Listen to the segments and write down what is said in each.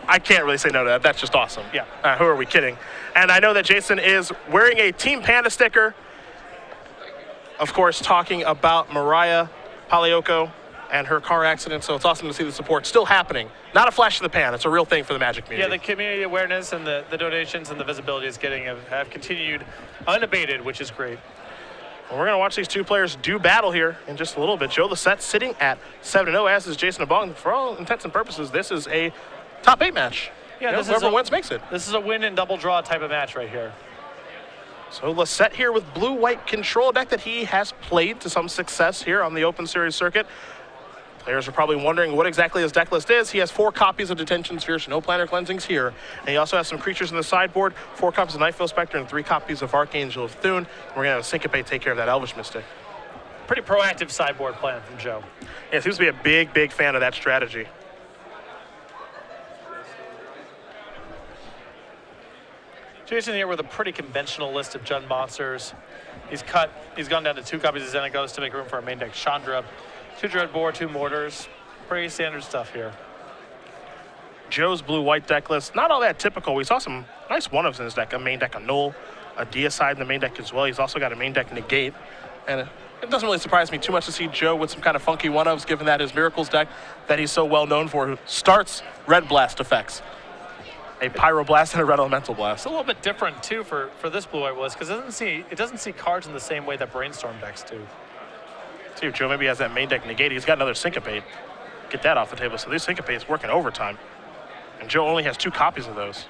I can't really say no to that. That's just awesome. Yeah. Who are we kidding? And I know that Jason is wearing a Team Panda sticker. Of course, talking about Mariah Palioko and her car accident, so it's awesome to see the support still happening. Not a flash in the pan, it's a real thing for the Magic community. Yeah, the community awareness and the donations and the visibility is have continued unabated, which is great. Well, we're going to watch these two players do battle here in just a little bit. Joe Lossett sitting at 7-0, as is Jason Abong. For all intents and purposes, this is a top 8 match. Yeah, whoever wins makes it. This is a win and double draw type of match right here. So Lossett here with blue-white control deck that he has played to some success here on the Open Series circuit. Players are probably wondering what exactly his deck list is. He has 4 copies of Detention Spheres, no Planar Cleansings here. And he also has some creatures in the sideboard, 4 copies of Nightfall Spectre, and 3 copies of Archangel of Thune. We're going to have a Syncopate take care of that Elvish Mystic. Pretty proactive sideboard plan from Joe. Yeah, seems to be a big, big fan of that strategy. Jason here with a pretty conventional list of Jund monsters. He's gone down to 2 copies of Xenagos to make room for a main deck Chandra. 2 Dreadbore, 2 Mortars. Pretty standard stuff here. Joe's blue-white deck list, not all that typical. We saw some nice one-ofs in his deck. A main deck Annul, a Deicide in the main deck as well. He's also got a main deck Negate. And it doesn't really surprise me too much to see Joe with some kind of funky one-ofs, given that his Miracles deck that he's so well known for starts Red Blast effects. A Pyroblast and a Red Elemental Blast. It's a little bit different too for this blue-white list, because it doesn't see cards in the same way that Brainstorm decks do. See if Joe maybe has that main deck Negate. He's got another Syncopate. Get that off the table. So these Syncopates working overtime. And Joe only has 2 copies of those.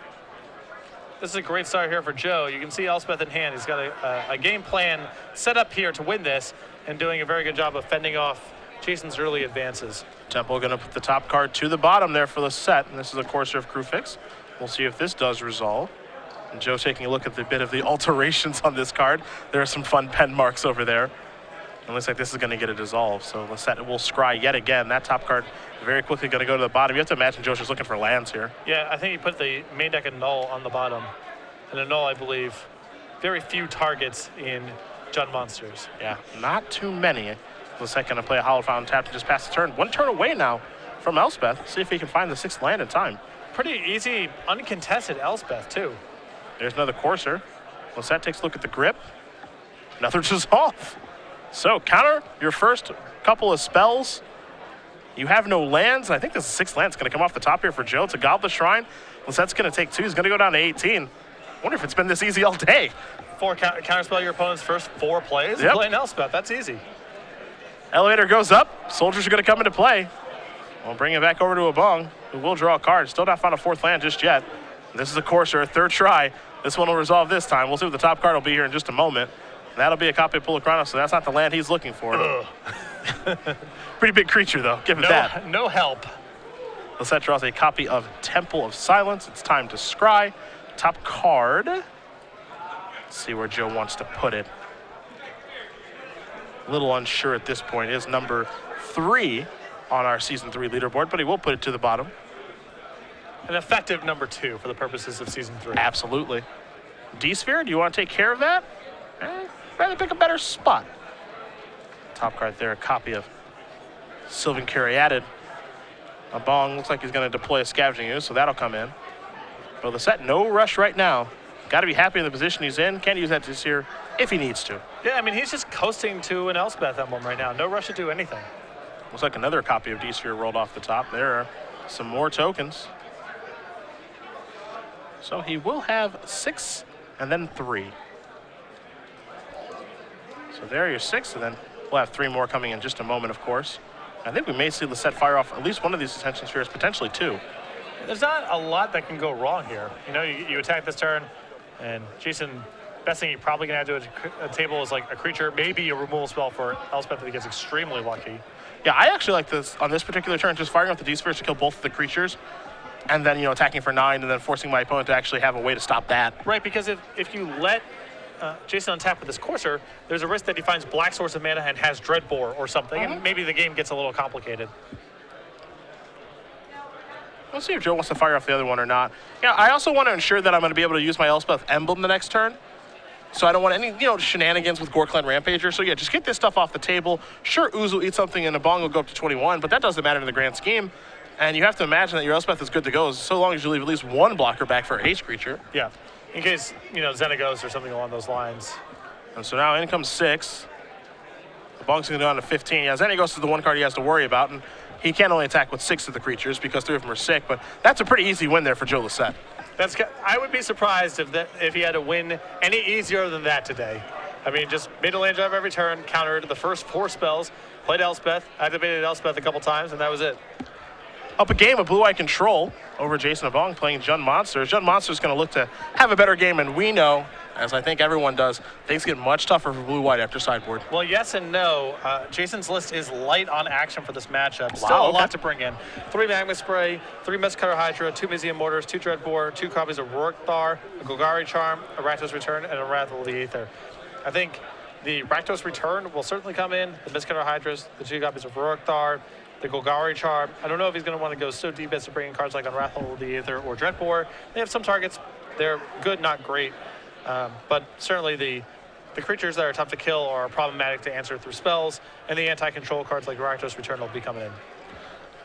This is a great start here for Joe. You can see Elspeth in hand. He's got a game plan set up here to win this and doing a very good job of fending off Jason's early advances. Temple going to put the top card to the bottom there for the set. And this is a Courser of Crewfix. We'll see if this does resolve. And Joe taking a look at the bit of the alterations on this card. There are some fun pen marks over there. It looks like this is going to get a dissolve. So Lossett will scry yet again. That top card very quickly going to go to the bottom. You have to imagine Joe's just looking for lands here. Yeah, I think he put the main deck Annul on the bottom. And Annul, I believe, very few targets in Jund monsters. Yeah, not too many. Lossett going to play a Hollow Fountain tap to just pass the turn. 1 turn away now from Elspeth. See if he can find the 6th land in time. Pretty easy, uncontested Elspeth, too. There's another Courser. Lossett takes a look at the grip. Another dissolve. So counter your first couple of spells. You have no lands. I think this 6th land's going to come off the top here for Joe. It's a Goblet Shrine. Lossett's going to take 2. He's going to go down to 18. Wonder if it's been this easy all day. 4 counterspell your opponent's first 4 plays. Yep. Playing Elspeth, that's easy. Elevator goes up. Soldiers are going to come into play. We'll bring it back over to Abong, who will draw a card. Still not found a 4th land just yet. This is a Courser, 3rd try. This one will resolve this time. We'll see what the top card will be here in just a moment. That'll be a copy of Pulacrano, so that's not the land he's looking for. Pretty big creature, though. Give it that. No help. Lossett draws a copy of Temple of Silence. It's time to scry. Top card. Let's see where Joe wants to put it. A little unsure at this point. It is number 3 on our Season 3 leaderboard, but he will put it to the bottom. An effective number 2 for the purposes of Season 3. Absolutely. D-Sphere, do you want to take care of that? Rather pick a better spot. Top card there, a copy of Sylvan Caryatid. Abong looks like he's going to deploy a Scavenging Ooze, so that'll come in. But Lossett, no rush right now. Got to be happy in the position he's in. Can use that this year if he needs to. Yeah, I mean, he's just coasting to an Elspeth emblem right now. No rush to do anything. Looks like another copy of D-Sphere rolled off the top. There are some more tokens. So he will have 6 and then 3. So there are your 6, and then we'll have 3 more coming in just a moment, of course. I think we may see Lossett fire off at least one of these Detention Spheres, potentially 2. There's not a lot that can go wrong here. You know, you attack this turn, and Jason, best thing you're probably going to have to a table is like a creature, maybe a removal spell for Elspeth if he gets extremely lucky. Yeah, I actually like this on this particular turn, just firing off the D-Spheres to kill both of the creatures, and then, you know, attacking for 9, and then forcing my opponent to actually have a way to stop that. Right, because if you let Jason untap with this Courser, there's a risk that he finds Black Source of Mana and has Dreadbore or something, and maybe the game gets a little complicated. We'll see if Joe wants to fire off the other one or not. Yeah, I also want to ensure that I'm going to be able to use my Elspeth emblem the next turn. So I don't want any, you know, shenanigans with Gorkland Rampager. So yeah, just get this stuff off the table. Sure, Ooze will eat something and Abong will go up to 21, but that doesn't matter in the grand scheme And you have to imagine that your Elspeth is good to go so long as you leave at least one blocker back for a haste creature. Yeah, in case, Xenagos or something along those lines. And so now in comes 6. Abong's going to go down to 15. Yeah, Xenagos is the one card he has to worry about, and he can only attack with 6 of the creatures because 3 of them are sick, but that's a pretty easy win there for Joe Lossett. I would be surprised if he had to win any easier than that today. I mean, just made a land drive every turn, countered the first 4 spells, played Elspeth, activated Elspeth a couple times, and that was it. Up a game of Blue-Eye Control over Jason Abong playing Jund Monsters. Jund Monsters going to look to have a better game, and we know, as I think everyone does, things get much tougher for Blue-White after sideboard. Well, yes and no. Jason's list is light on action for this matchup. Still a lot to bring in. 3 Magma Spray, 3 Mistcutter Hydra, 2 Mizium Mortars, 2 Dreadbore, 2 copies of Rorikthar, a Golgari Charm, a Rakdos Return, and a Wrath of the Aether. I think the Rakdos Return will certainly come in, the Mistcutter Hydras, the 2 copies of Rorikthar, the Golgari Charm. I don't know if he's going to want to go so deep as to bring in cards like Unravel the Aether or Dreadbore. They have some targets. They're good, not great. But certainly the creatures that are tough to kill are problematic to answer through spells, and the anti-control cards like Rakdos Return will be coming in.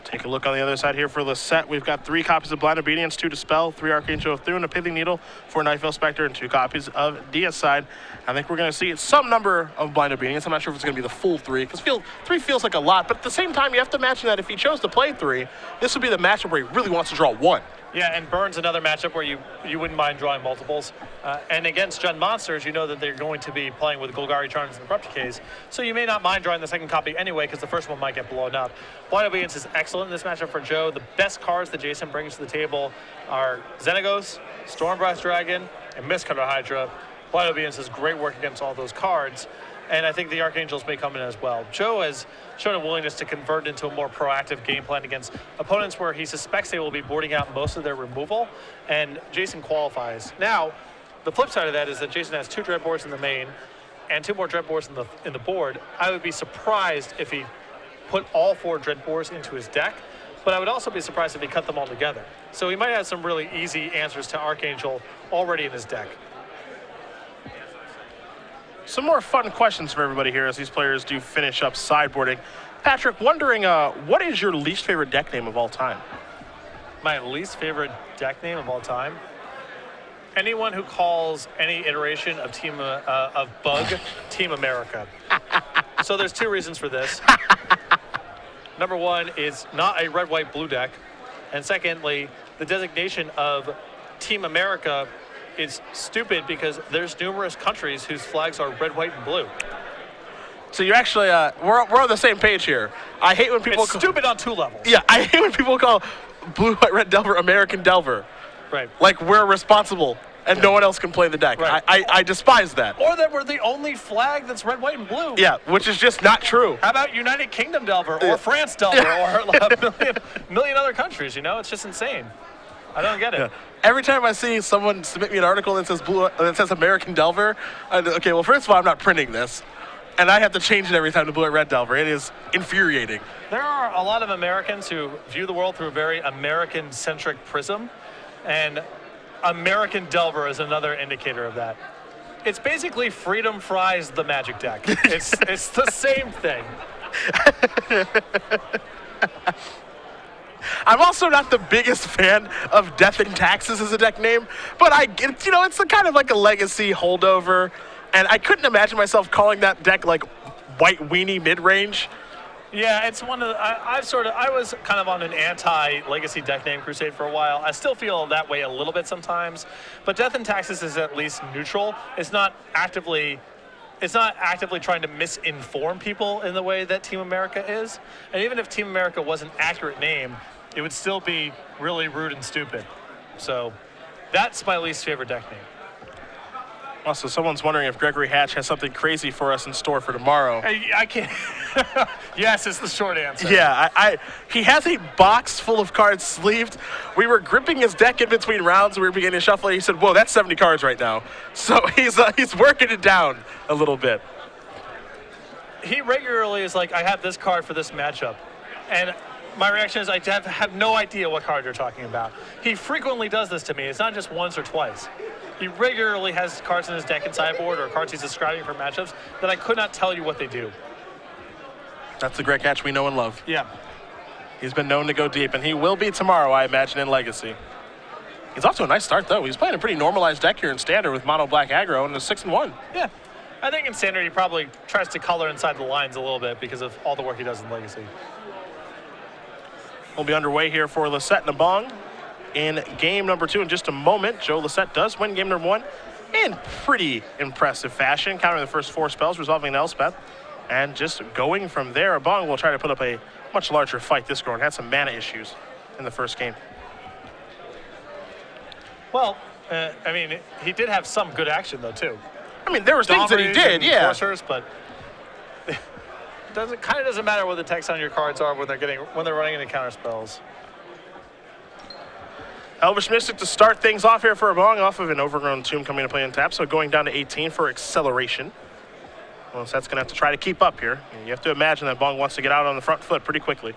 Take a look on the other side here for Lossett. We've got 3 copies of Blind Obedience, 2 Dispel, 3 Archangel of Thune, a Pithing Needle, 4 Nightveil Spectre, and 2 copies of Deicide. I think we're going to see some number of Blind Obedience. I'm not sure if it's going to be the full 3, because 3 feels like a lot, but at the same time, you have to imagine that if he chose to play 3, this would be the matchup where he really wants to draw 1. Yeah, and Burn's another matchup where you wouldn't mind drawing multiples. And against Jund Monsters, you know that they're going to be playing with Golgari Charms and Abrupt Decays, so you may not mind drawing the second copy anyway, because the first one might get blown up. Blind Obedience is excellent in this matchup for Joe. The best cards that Jason brings to the table are Xenagos, Stormbreath Dragon, and Mistcutter Hydra. Blind Obedience does great work against all those cards, and I think the Archangels may come in as well. Joe has shown a willingness to convert into a more proactive game plan against opponents where he suspects they will be boarding out most of their removal, and Jason qualifies. Now, the flip side of that is that Jason has 2 Dreadboards in the main and 2 more Dreadboards in the board. I would be surprised if he put all 4 Dreadboards into his deck, but I would also be surprised if he cut them all together. So he might have some really easy answers to Archangel already in his deck. Some more fun questions for everybody here as these players do finish up sideboarding. Patrick, wondering, what is your least favorite deck name of all time? My least favorite deck name of all time? Anyone who calls any iteration of Bug Team America. So there's 2 reasons for this. Number 1 is not a red, white, blue deck. And secondly, the designation of Team America is stupid because there's numerous countries whose flags are red, white, and blue. So you actually, we're on the same page here. I hate when people... It's stupid on 2 levels. Yeah, I hate when people call Blue, White, Red Delver American Delver. Right. Like we're responsible and no one else can play the deck. Right. I despise that. Or that we're the only flag that's red, white, and blue. Yeah, which is just not true. How about United Kingdom Delver or France Delver or a million other countries, It's just insane. I don't get it. Yeah. Every time I see someone submit me an article that says that says American Delver, okay, well, first of all, I'm not printing this, and I have to change it every time to Blue, White, Red Delver. It is infuriating. There are a lot of Americans who view the world through a very American-centric prism, and American Delver is another indicator of that. It's basically Freedom Fries the Magic deck. It's the same thing. I'm also not the biggest fan of Death and Taxes as a deck name, but it's a kind of like a legacy holdover, and I couldn't imagine myself calling that deck like White Weenie mid-range. Yeah, it's one of the, I was kind of on an anti-legacy deck name crusade for a while. I still feel that way a little bit sometimes, but Death and Taxes is at least neutral. It's not actively trying to misinform people in the way that Team America is. And even if Team America was an accurate name, it would still be really rude and stupid. So that's my least favorite deck name. Also, someone's wondering if Gregory Hatch has something crazy for us in store for tomorrow. I can't. Yes, it's the short answer. Yeah, he has a box full of cards sleeved. We were gripping his deck in between rounds. We were beginning to shuffle it. He said, whoa, that's 70 cards right now. So he's working it down a little bit. He regularly is like, I have this card for this matchup. And my reaction is I have no idea what card you're talking about. He frequently does this to me. It's not just once or twice. He regularly has cards in his deck and sideboard or cards he's describing for matchups that I could not tell you what they do. That's the Greg Hatch we know and love. Yeah. He's been known to go deep, and he will be tomorrow, I imagine, in Legacy. He's off to a nice start, though. He's playing a pretty normalized deck here in Standard with mono black aggro and a 6-1. Yeah. I think in Standard he probably tries to color inside the lines a little bit because of all the work he does in Legacy. We'll be underway here for Lossett and Abong in game number 2 in just a moment. Joe Lossett does win game number 1 in pretty impressive fashion, countering the first 4 spells, resolving an Elspeth. And just going from there, Abong will try to put up a much larger fight this go and had some mana issues in the first game. Well, I mean, he did have some good action, though, too. I mean, there were things that he did, yeah. Forcers, but it kind of doesn't matter what the text on your cards are when they're running into counter spells. Elvish Mystic to start things off here for Abong, off of an Overgrown Tomb coming to play in tap, so going down to 18 for acceleration. Well, so that's going to have to try to keep up here. And you have to imagine that Abong wants to get out on the front foot pretty quickly.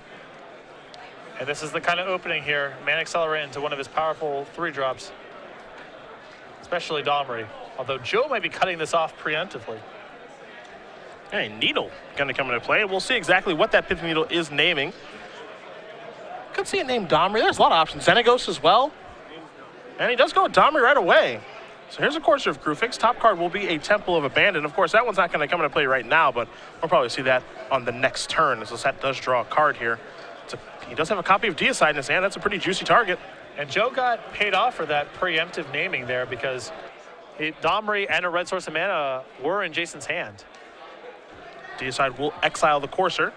And this is the kind of opening here. Man Accelerate into one of his powerful 3-drops. Especially Domri. Although Joe might be cutting this off preemptively. Hey, Needle going to come into play. We'll see exactly what that Pithing Needle is naming. Could see it named Domri. There's a lot of options. Xenagos as well. And he does go with Domri right away. So here's a Courser of Grufix. Top card will be a Temple of Abandon. Of course, that one's not going to come into play right now, but we'll probably see that on the next turn as Lossett does draw a card here. He does have a copy of Deicide in his hand. That's a pretty juicy target. And Joe got paid off for that preemptive naming there because Domri and a red source of mana were in Jason's hand. Deicide will exile the Courser.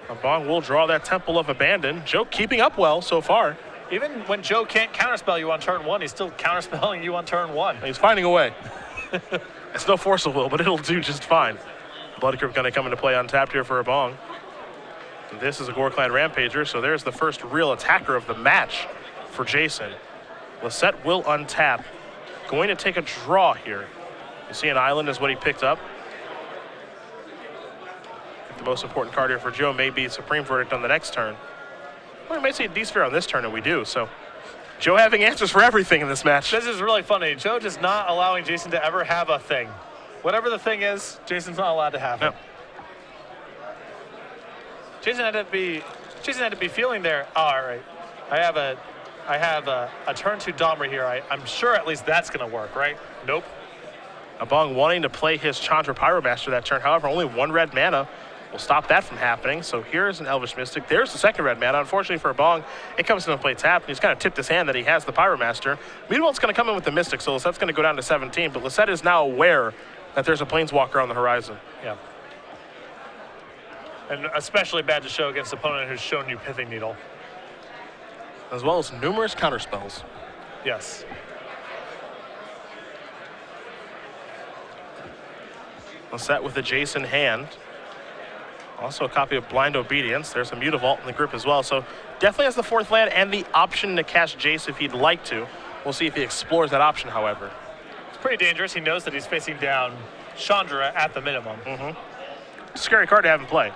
Abong will draw that Temple of Abandon. Joe keeping up well so far. Even when Joe can't counterspell you on turn 1, he's still counterspelling you on turn 1. He's finding a way. It's no Force of Will, but it'll do just fine. Blood Crypt going to come into play untapped here for Abong. This is a Gore-Clan Rampager, so there's the first real attacker of the match for Jason. Lossett will untap. Going to take a draw here. You see an island is what he picked up. The most important card here for Joe may be Supreme Verdict on the next turn. Well, we may see a D-Sphere on this turn, and we do. So Joe having answers for everything in this match. This is really funny. Joe just not allowing Jason to ever have a thing. Whatever the thing is, Jason's not allowed to have it. No. Jason had to be feeling there. Oh, all right. I have a turn 2 Domri here. I'm sure at least that's going to work, right? Nope. Abong wanting to play his Chandra Pyromaster that turn. However, only 1 red mana will stop that from happening. So here's an Elvish Mystic. There's the second red mana. Unfortunately for Abong, it comes into play tapped, and he's kind of tipped his hand that he has the Pyromaster. Meanwhile, going to come in with the Mystic, so Lossett's going to go down to 17, but Lossett is now aware that there's a Planeswalker on the horizon. Yeah. And especially bad to show against an opponent who's shown you Pithing Needle. As well as numerous counterspells. Yes. Lossett with a Jason hand. Also a copy of Blind Obedience. There's a Mutavault in the group as well. So definitely has the 4th land and the option to cast Jace if he'd like to. We'll see if he explores that option, however. It's pretty dangerous. He knows that he's facing down Chandra at the minimum. Scary card to have in play.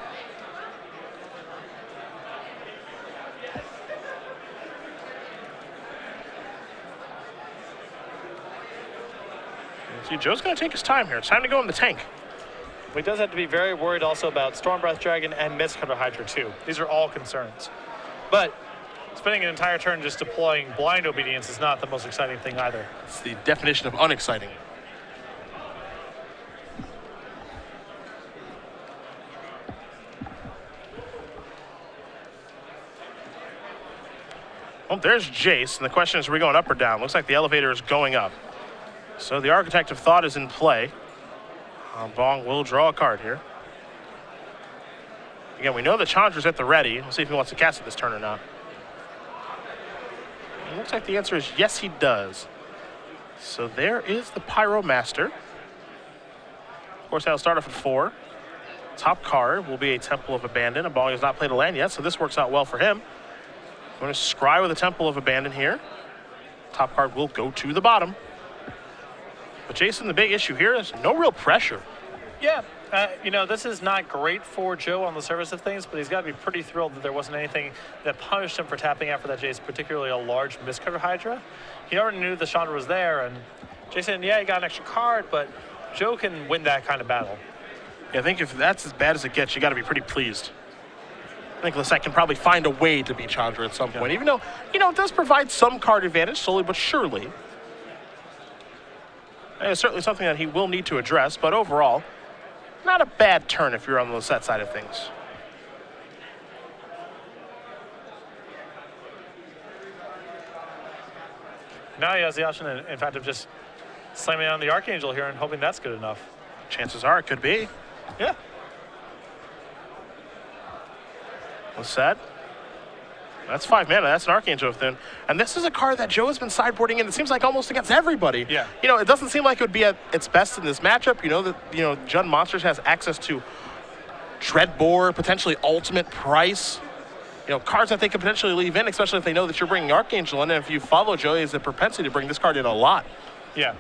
See, Joe's going to take his time here. It's time to go in the tank. He does have to be very worried also about Stormbreath Dragon and Mistcutter Hydra too. These are all concerns. But spending an entire turn just deploying Blind Obedience is not the most exciting thing either. It's the definition of unexciting. Well, there's Jace, and the question is, are we going up or down? Looks like the elevator is going up. So the Architect of Thought is in play. Abong will draw a card here. Again, we know the Chandra's at the ready. We'll see if he wants to cast it this turn or not. It looks like the answer is yes, he does. So there is the Pyromaster. Of course, that'll start off at 4. Top card will be a Temple of Abandon. Abong has not played a land yet, so this works out well for him. Going to scry with a Temple of Abandon here. Top card will go to the bottom. But Jason, the big issue here is no real pressure. Yeah, you know, this is not great for Joe on the surface of things, but he's got to be pretty thrilled that there wasn't anything that punished him for tapping out for that Jace, particularly a large Mistcutter Hydra. He already knew the Chandra was there, and Jason, yeah, he got an extra card, but Joe can win that kind of battle. Yeah, I think if that's as bad as it gets, you got to be pretty pleased. I think Lossett can probably find a way to beat Chandra at some point, even though, it does provide some card advantage, slowly but surely. And it's certainly something that he will need to address, but overall, not a bad turn if you're on the Lossett side of things. Now he has the option, in fact, of just slamming on the Archangel here and hoping that's good enough. Chances are it could be. Yeah. Lossett. That's 5 mana. That's an Archangel Thune. And this is a card that Joe has been sideboarding in, it seems like, almost against everybody. Yeah. It doesn't seem like it would be at its best in this matchup. Jund Monsters has access to Dreadbore, potentially Ultimate Price. Cards that they could potentially leave in, especially if they know that you're bringing Archangel in. And if you follow Joe, he has a propensity to bring this card in a lot. Yeah.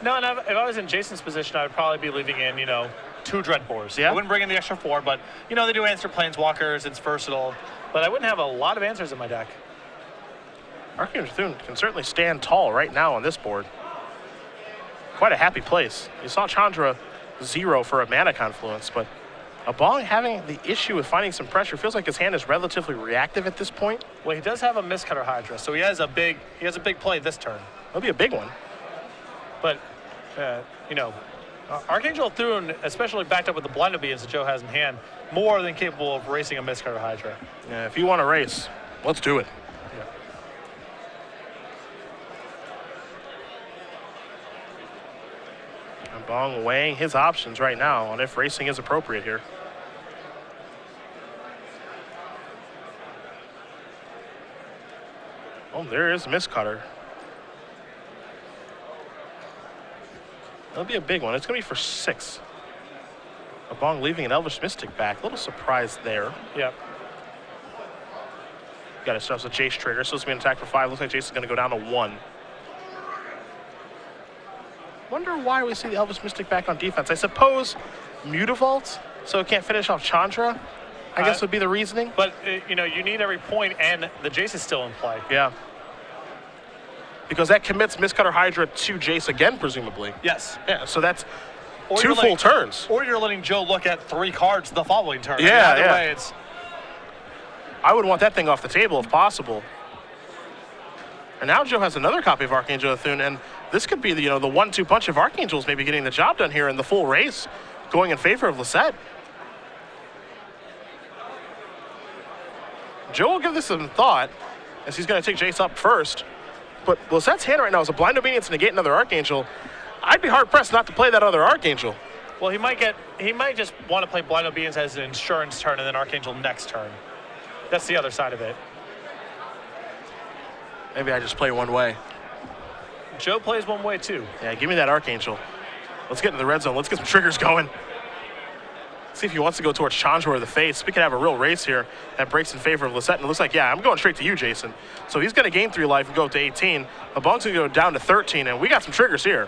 No, and if I was in Jason's position, I would probably be leaving in, 2 Dreadbores. Yeah. I wouldn't bring in the extra 4, but, they do answer Planeswalkers. It's versatile. But I wouldn't have a lot of answers in my deck. Archangel Thune can certainly stand tall right now on this board. Quite a happy place. You saw Chandra 0 for a mana confluence, but Abong having the issue with finding some pressure. Feels like his hand is relatively reactive at this point. Well, he does have a Mistcutter Hydra, so he has a big play this turn. It'll be a big one. But, Archangel Thune, especially backed up with the Blind Obedience that Joe has in hand, more than capable of racing a Mistcutter Hydra. Yeah, if you want to race, let's do it. Yeah. Abong weighing his options right now on if racing is appropriate here. Oh, there is Mistcutter. That'll be a big one. It's going to be for 6. Abong leaving an Elvish Mystic back. A little surprise there. Yep. Got ourselves a Jace trigger, so it's going to be an attack for 5. Looks like Jace is going to go down to 1. Wonder why we see the Elvish Mystic back on defense. I suppose Mutavault, so it can't finish off Chandra, I guess would be the reasoning. But, you need every point, and the Jace is still in play. Yeah. Because that commits Mistcutter Hydra to Jace again, presumably. Yes. Yeah, so that's Or 2 full turns. Or you're letting Joe look at 3 cards the following turn. Yeah, Either way, it's... I would want that thing off the table if possible. And now Joe has another copy of Archangel Thune, and this could be the 1-2 punch of Archangels maybe getting the job done here in the full race, going in favor of Lossett. Joe will give this some thought, as he's going to take Jace up first. But Lossett's hand right now is a Blind Obedience to negate another Archangel. I'd be hard-pressed not to play that other Archangel. Well, he might just want to play Blind Obedience as an insurance turn and then Archangel next turn. That's the other side of it. Maybe I just play one way. Joe plays one way too. Yeah, give me that Archangel. Let's get into the red zone. Let's get some triggers going. See if he wants to go towards Chandra or the face. We could have a real race here that breaks in favor of Lossett. And it looks like, yeah, I'm going straight to you, Jason. So he's going to gain 3 life and go up to 18. Abong's going to go down to 13, and we got some triggers here.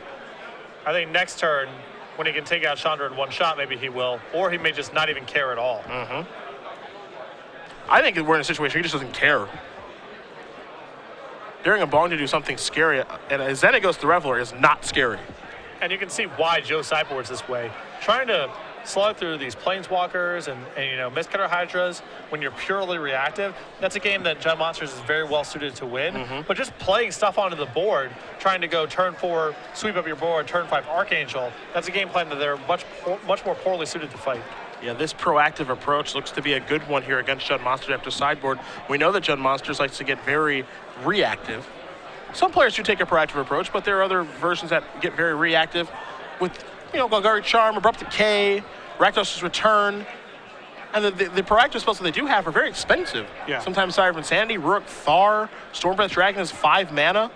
I think next turn, when he can take out Chandra in one shot, maybe he will. Or he may just not even care at all. Mm-hmm. I think we're in a situation he just doesn't care. Daring Abong to do something scary, and as then it goes to the Reveler, is not scary. And you can see why Joe sideboards this way. Trying to slug through these Planeswalkers and Mistcutter Hydras when you're purely reactive, that's a game that Jund Monsters is very well suited to win. Mm-hmm. But just playing stuff onto the board, trying to go turn 4, sweep up your board, turn 5 Archangel, that's a game plan that they're much more poorly suited to fight. Yeah, this proactive approach looks to be a good one here against Jund Monsters after sideboard. We know that Jund Monsters likes to get very reactive. Some players do take a proactive approach, but there are other versions that get very reactive with, Golgari Charm, Abrupt Decay, Rakdos' Return. And the proactive spells that they do have are very expensive. Yeah. Sometimes Sire of Insanity, Rook Thar, Stormbreath Dragon is 5 mana.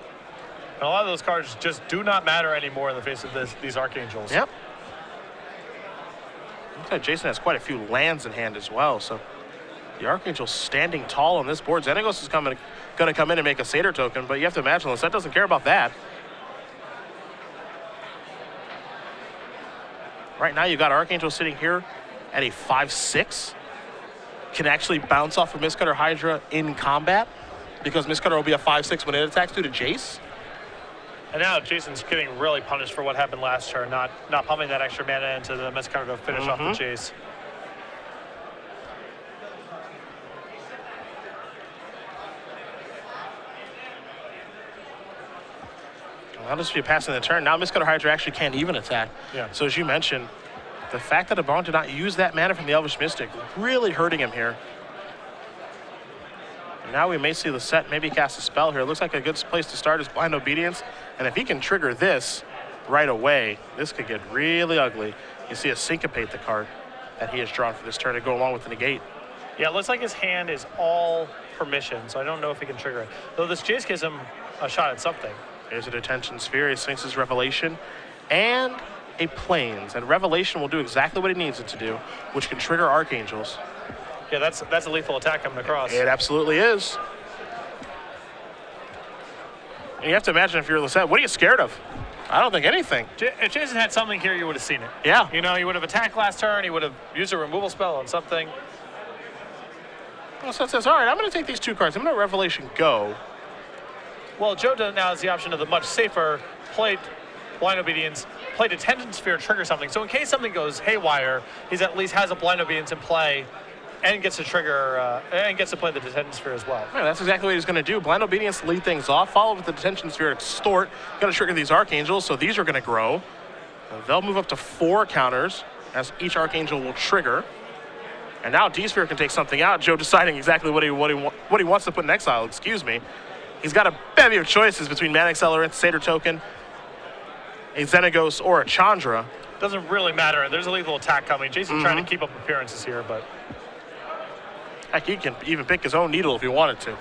And a lot of those cards just do not matter anymore in the face of these Archangels. Yep. Looks like Jason has quite a few lands in hand as well, so the Archangel's standing tall on this board. Xenagos is going to come in and make a Satyr token, but you have to imagine Lossett doesn't care about that. Right now, you've got Archangel sitting here at a 5/6. Can actually bounce off of Mistcutter Hydra in combat because Mistcutter will be a 5/6 when it attacks due to Jace. And now Jason's getting really punished for what happened last turn, not pumping that extra mana into the Mistcutter to finish off the Jace. That'll just be passing the turn. Now Miscutter Hydra actually can't even attack. Yeah. So as you mentioned, the fact that Abong did not use that mana from the Elvish Mystic really hurting him here. And now we may see Lossett maybe cast a spell here. It looks like a good place to start is Blind Obedience. And if he can trigger this right away, this could get really ugly. You see a Syncopate the card that he has drawn for this turn to go along with the negate. Yeah, it looks like his hand is all permission, so I don't know if he can trigger it. Though this Jace gives him a shot at something. There's a Detention Sphere, he Sphinx's Revelation, and a Plains. And Revelation will do exactly what it needs it to do, which can trigger Archangels. Yeah, that's a lethal attack coming across. It absolutely is. And you have to imagine if you're Lossett, what are you scared of? I don't think anything. If Jason had something here, you would have seen it. Yeah. You know, he would have attacked last turn, he would have used a removal spell on something. Lossett says, all right, I'm going to take these 2 cards. I'm going to let Revelation go. Well, Joe now has the option of the much safer play Blind Obedience, play Detention Sphere, trigger something. So in case something goes haywire, he's at least has a Blind Obedience in play and gets to trigger and gets to play the Detention Sphere as well. Yeah, that's exactly what he's going to do. Blind Obedience to lead things off, followed with the Detention Sphere to extort. Going to trigger these Archangels, so these are going to grow. They'll move up to 4 counters as each Archangel will trigger. And now D-Sphere can take something out. Joe deciding exactly what he wants to put in exile, excuse me. He's got a bevy of choices between Mana Accelerant, Satyr Token, a Xenagos, or a Chandra. Doesn't really matter. There's a lethal attack coming. Jason's trying to keep up appearances here, but... Heck, he can even pick his own needle if he wanted to.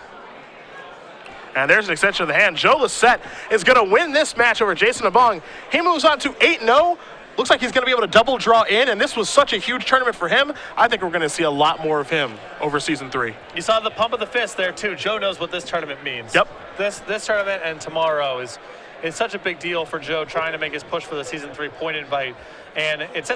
And there's an extension of the hand. Joe Lossett is going to win this match over Jason Abong. He moves on to 8-0. Looks like he's going to be able to double draw in, and this was such a huge tournament for him. I think we're going to see a lot more of him over Season 3. You saw the pump of the fist there, too. Joe knows what this tournament means. Yep. This tournament and tomorrow is such a big deal for Joe trying to make his push for the Season 3 point invite. And it sets